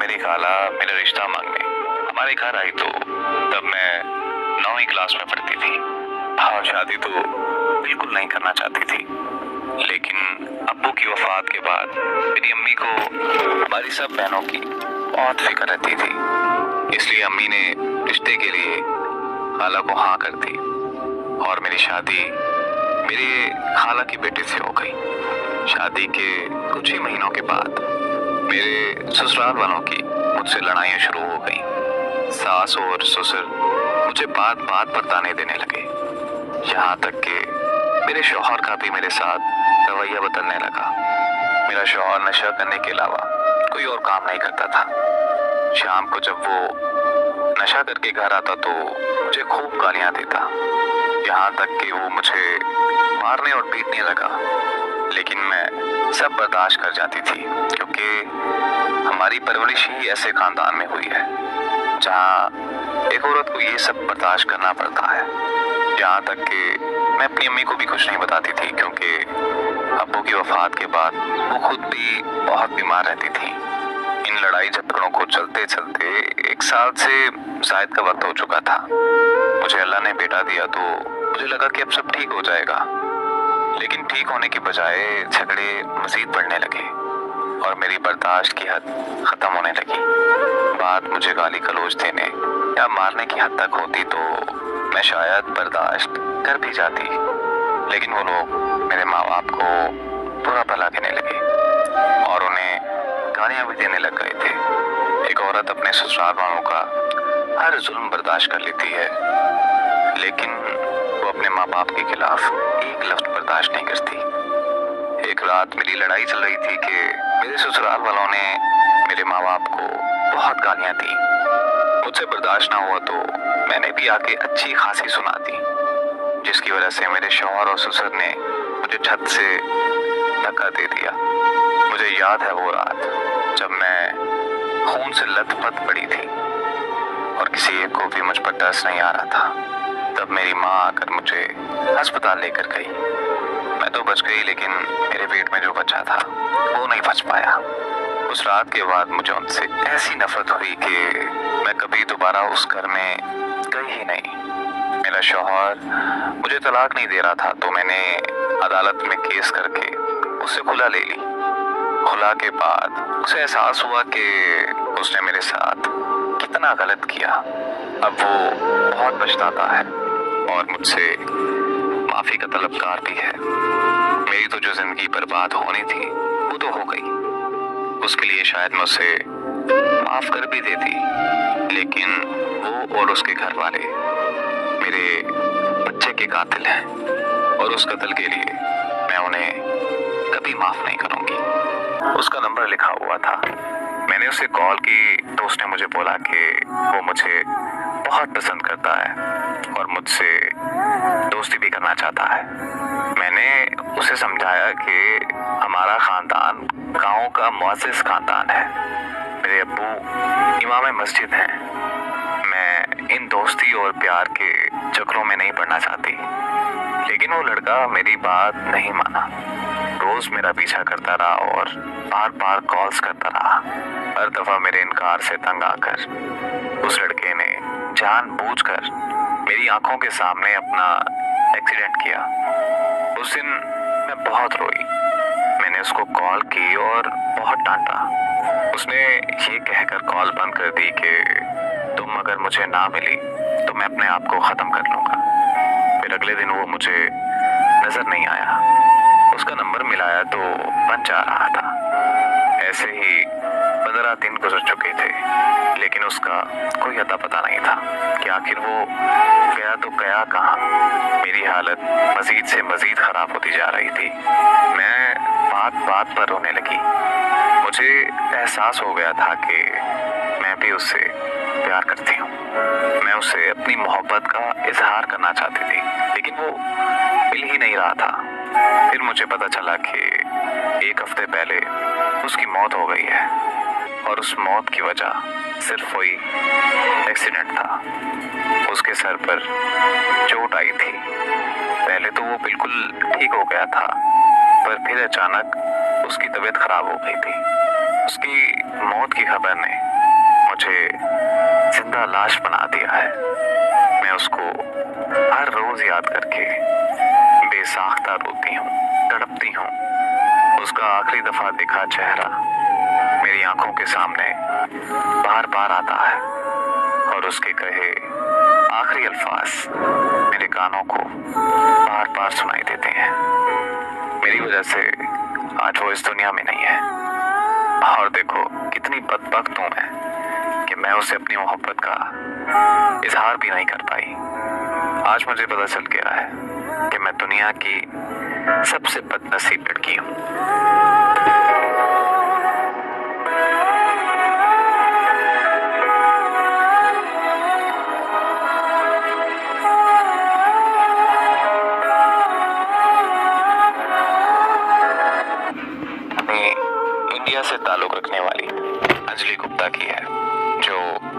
मेरी खाला मेरा रिश्ता मांगने हमारे घर आई तो तब मैं 9वीं क्लास में पढ़ती थी और शादी तो बिल्कुल नहीं करना चाहती थी। लेकिन अब्बू की वफात के बाद मेरी अम्मी को हमारी सब बहनों की बहुत फिक्र रहती थी, इसलिए अम्मी ने रिश्ते के लिए खाला को हाँ कर दी और मेरी शादी मेरे खाला की बेटे से हो गई। शादी के कुछ ही महीनों के बाद मेरे ससुराल वालों की मुझसे लड़ाइयाँ शुरू हो गई। सास और ससुर मुझे बात बात पर ताने देने लगे, यहाँ तक कि मेरे शौहर का भी मेरे साथ रवैया बदलने लगा। मेरा शौहर नशा करने के अलावा कोई और काम नहीं करता था। शाम को जब वो नशा करके घर आता तो मुझे खूब गालियाँ देता, यहाँ तक कि वो मुझे मारने और पीटने लगा। लेकिन मैं सब बर्दाश्त कर जाती थी, क्योंकि हमारी परवरिश ही ऐसे खानदान में हुई है जहाँ एक औरत को ये सब बर्दाश्त करना पड़ता है। यहाँ तक कि मैं अपनी अम्मी को भी कुछ नहीं बताती थी, क्योंकि अब्बू की वफात के बाद वो खुद भी बहुत बीमार रहती थी। इन लड़ाई झगड़ों को चलते चलते 1 साल से शायद का वक्त हो चुका था। मुझे अल्लाह ने बेटा दिया तो मुझे लगा कि अब सब ठीक हो जाएगा, लेकिन ठीक होने के बजाय झगड़े मजीद बढ़ने लगे और मेरी बर्दाश्त की हद खत्म होने लगी। बात मुझे गाली गलौज देने या मारने की हद तक होती तो मैं शायद बर्दाश्त कर भी जाती, लेकिन वो लोग मेरे माँ बाप को बुरा भला कहने लगे और उन्हें गालियाँ भी देने लग गए थे। एक औरत अपने ससुराल वालों का हर जुल्म बर्दाश्त कर लेती है, लेकिन वो अपने माँ बाप के खिलाफ एक लफ्ज बर्दाश्त नहीं करती। एक रात मेरी लड़ाई चल रही थी कि मेरे ससुराल वालों ने मेरे माँ बाप को बहुत गालियाँ दी। मुझसे बर्दाश्त ना हुआ तो मैंने भी आके अच्छी खासी सुना दी, जिसकी वजह से मेरे शौहर और ससुर ने मुझे छत से धक्का दे दिया। मुझे याद है वो रात जब मैं खून से लथपथ पड़ी थी और किसी एक को भी मुझ पर तरस नहीं आ रहा था। तब मेरी माँ आकर मुझे अस्पताल लेकर गई। मैं तो बच गई, लेकिन मेरे पेट में जो बच्चा था वो नहीं बच पाया। उस रात के बाद मुझे उनसे ऐसी नफरत हुई कि मैं कभी दोबारा उस घर में गई ही नहीं। मेरा शौहर मुझे तलाक नहीं दे रहा था तो मैंने अदालत में केस करके उससे खुला ले ली। खुला के बाद उसे एहसास हुआ कि उसने मेरे साथ कितना गलत किया। अब वो बहुत पछताता है और मुझसे माफी का तलबगार भी है। मेरी तो जो जिंदगी बर्बाद होनी थी वो तो हो गई, उसके लिए शायद मैं उसे माफ कर भी देती, लेकिन वो और उसके घर वाले मेरे बच्चे के कातिल हैं और उस कत्ल के लिए मैं उन्हें कभी माफ नहीं करूंगी। उसका नंबर लिखा हुआ था। मैंने उसे कॉल की तो उसने मुझे बोला कि वो मुझे बहुत पसंद करता है और मुझसे दोस्ती भी करना चाहता है। मैंने उसे समझाया कि हमारा खानदान गांव का मुअज़्ज़िज़ खानदान है। मेरे अब्बू इमाम मस्जिद हैं। मैं इन दोस्ती और प्यार के चक्रों में नहीं पड़ना चाहती, लेकिन वो लड़का मेरी बात नहीं माना। रोज मेरा पीछा करता रहा और बार बार कॉल्स करता रहा। हर दफा मेरे इनकार से तंग आकर उस लड़के ने जानबूझकर मेरी आंखों के सामने अपना एक्सीडेंट किया। उस दिन मैं बहुत रोई। मैंने उसको कॉल की और बहुत डांटा। उसने ये कहकर कॉल बंद कर दी कि तुम अगर मुझे ना मिली तो मैं अपने आप को ख़त्म कर लूँगा। फिर अगले दिन वो मुझे नज़र नहीं आया। उसका नंबर मिलाया तो बंद जा रहा था। ऐसे ही 15 दिन गुजर चुके थे, लेकिन उसका कोई अता पता नहीं था कि आखिर वो गया तो गया कहाँ। मेरी हालत मजीद से मजीद खराब होती जा रही थी। मैं बात बात पर रोने लगी। मुझे एहसास हो गया था कि मैं भी उससे प्यार करती हूँ। मैं उसे अपनी मोहब्बत का इजहार करना चाहती थी, लेकिन वो मिल ही नहीं रहा था। फिर मुझे पता चला कि 1 हफ्ते पहले उसकी मौत हो गई है और उस मौत की वजह सिर्फ वही एक्सीडेंट था। उसके सर पर चोट आई थी। पहले तो वो बिल्कुल ठीक हो गया था, पर फिर अचानक उसकी तबीयत खराब हो गई थी। उसकी मौत की खबर ने मुझे जिंदा लाश बना दिया है। मैं उसको हर रोज याद करके बेसाख्ता रोती हूँ, तड़पती हूँ। उसका आखिरी दफा देखा चेहरा मेरी आंखों के सामने बार बार आता है और उसके कहे आखिरी अल्फाज मेरे कानों को बार बार सुनाई देते हैं। मेरी वजह से आज वो इस दुनिया में नहीं है और देखो कितनी बदबख्त हूं मैं कि मैं उसे अपनी मोहब्बत का इजहार भी नहीं कर पाई। आज मुझे पता चल गया है कि मैं दुनिया की सबसे बदनसीब लड़की हूँ। इंडिया से ताल्लुक रखने वाली अंजलि गुप्ता की है, जो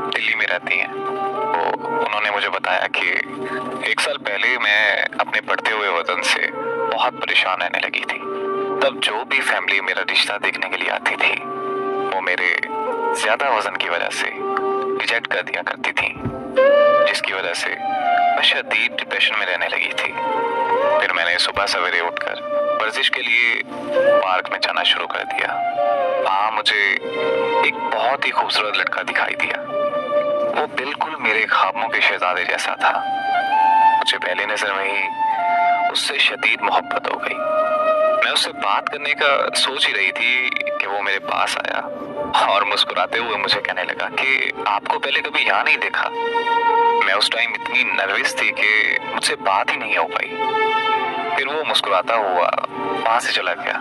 दिल्ली में रहती हैं। वो उन्होंने मुझे बताया कि 1 साल पहले मैं अपने बढ़ते हुए वजन से बहुत परेशान रहने लगी थी। तब जो भी फैमिली मेरा रिश्ता देखने के लिए आती थी वो मेरे ज्यादा वजन की वजह से रिजेक्ट कर दिया करती थी, जिसकी वजह से मैं शदीद डिप्रेशन में रहने लगी थी। फिर मैंने सुबह सवेरे उठकर वर्जिश के लिए पार्क में जाना शुरू कर दिया। वहाँ मुझे एक बहुत ही खूबसूरत लड़का दिखाई दिया। वो बिल्कुल मेरे ख्वाबों के शहजादे जैसा था। मुझे पहली नजर में ही उससे शदीद मोहब्बत हो गई। मैं उससे बात करने का सोच ही रही थी कि वो मेरे पास आया और मुस्कुराते हुए मुझे कहने लगा कि आपको पहले कभी यहाँ नहीं देखा। मैं उस टाइम इतनी नर्वस थी कि मुझसे बात ही नहीं हो पाई। फिर वो मुस्कुराता हुआ वहां से चला गया।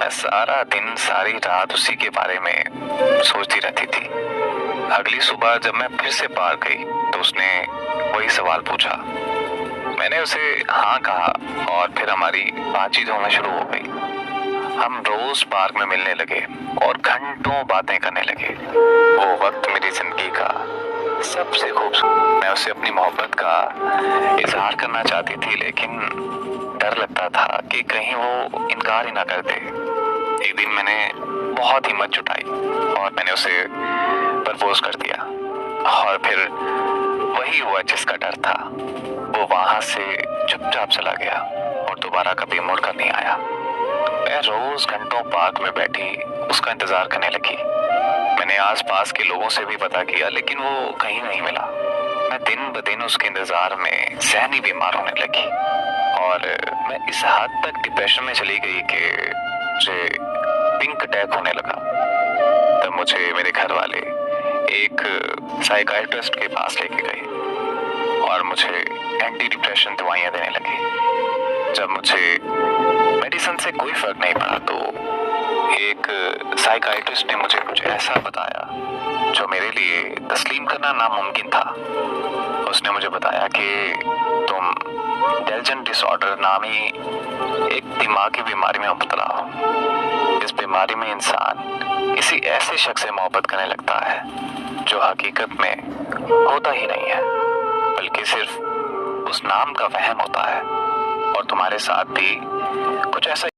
मैं सारा दिन सारी रात उसी के बारे में सोचती रहती थी। अगली सुबह जब मैं फिर से पार्क गई तो उसने वही सवाल पूछा। मैंने उसे हाँ कहा और फिर हमारी बातचीत होना शुरू हो गई। हम रोज पार्क में मिलने लगे और घंटों बातें करने लगे। वो वक्त मेरी जिंदगी का सबसे खूबसूरत। मैं उसे अपनी मोहब्बत का इजहार करना चाहती थी, लेकिन डर लगता था कि कहीं वो इनकार ही ना कर दे। एक दिन मैंने बहुत हिम्मत जुटाई और मैंने उसे प्रपोज कर दिया और फिर वही हुआ जिसका डर था। वो वहां से चुपचाप चला गया और दोबारा कभी मुड़कर नहीं आया। मैं रोज घंटों पार्क में बैठी उसका इंतजार करने लगी। मैंने आसपास के लोगों से भी पता किया, लेकिन वो कहीं नहीं मिला। मैं दिन ब दिन उसके इंतजार में सहनी बीमार होने लगी और मैं इस हद तक डिप्रेशन में चली गई कि मुझे पिंक अटैक होने लगा। तब मुझे मेरे घर वाले एक साइकियाट्रिस्ट के पास लेके गए और मुझे एंटी डिप्रेशन दवाइयां देने लगे। जब मुझे मेडिसिन से कोई फर्क नहीं पड़ा तो एक साइकियाट्रिस्ट ने मुझे कुछ ऐसा बताया जो मेरे लिए तस्लीम करना नामुमकिन था। उसने मुझे बताया कि तुम डेल्जन डिसऑर्डर नामी एक दिमागी बीमारी में मुब्तला हो। इस बीमारी में इंसान किसी ऐसे शख्स से मोहब्बत करने लगता है जो हकीकत में होता ही नहीं है, बल्कि सिर्फ उस नाम का वहम होता है। और तुम्हारे साथ भी कुछ ऐसा